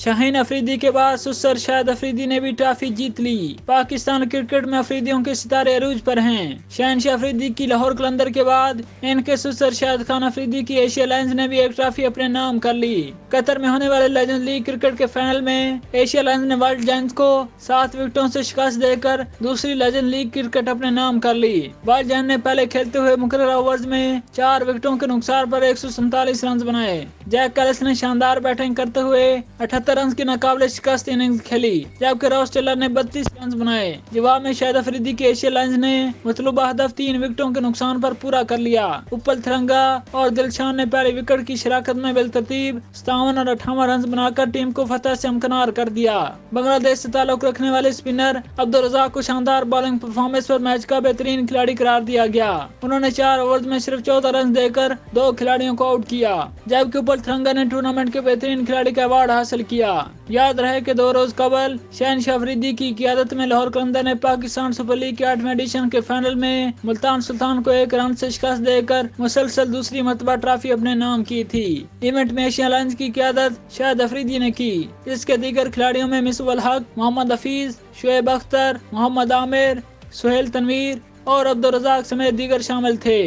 شاہین افریدی کے بعد سسر شاہد افریدی نے بھی ٹرافی جیت لی۔ پاکستان کرکٹ میں افریدیوں کے ستارے عروج پر ہیں۔ شہنشاہ افریدی کی لاہور قلندر کے بعد ان کے سسر شاہد خان افریدی کی ایشیا لائنز نے بھی ایک ٹرافی اپنے نام کر لی۔ قطر میں ہونے والے لیجنڈ لیگ کرکٹ کے فائنل میں ایشیا لائنز نے ورلڈ جائنٹس کو 7 وکٹوں سے شکست دے کر دوسری لیجنڈ لیگ کرکٹ اپنے نام کر لی۔ ورلڈ جائنٹ نے پہلے کھیلتے ہوئے مقررہ اوورز میں 4 وکٹوں کے نقصان پر 147 رنز بنائے۔ جیک کیلس نے شاندار بیٹنگ کرتے ہوئے 78 رنز کی ناقابل شکست اننگز کھیلی، جبکہ راس ٹیلر نے 32 رنز بنائے۔ جواب میں شاہد افریدی کی ایشیا لائنز نے مطلوبہ ہدف 3 وکٹوں کے نقصان پر پورا کر لیا۔ اپل تھرنگا اور دلشان نے پہلی وکٹ کی شراکت میں بالترتیب 57 اور 58 رنز بنا کر ٹیم کو فتح سے ہمکنار کر دیا۔ بنگلہ دیش سے تعلق رکھنے والے اسپنر عبدالرزاق کو شاندار بالنگ پرفارمنس پر میچ کا بہترین کھلاڑی قرار دیا گیا۔ انہوں نے 4 اوورز میں صرف 14 رنز دے کر 2 کھلاڑیوں کو آؤٹ کیا، جبکہ اپل تھرنگا نے ٹورنامنٹ کے بہترین کھلاڑی کا ایوارڈ حاصل کیا۔ یاد رہے کہ 2 روز قبل شہنشاہ افریدی کی قیادت میں لاہور قلندر نے پاکستان سپر لیگ کے 8ویں ایڈیشن کے فائنل میں ملتان سلطان کو 1 رن سے شکست دے کر مسلسل دوسری مرتبہ ٹرافی اپنے نام کی تھی۔ ایونٹ میں ایشیا لائنز کی قیادت شاہد افریدی نے کی۔ اس کے دیگر کھلاڑیوں میں مصباح الحق، محمد حفیظ، شعیب اختر، محمد عامر، سہیل تنویر اور عبدالرزاق سمیت دیگر شامل تھے۔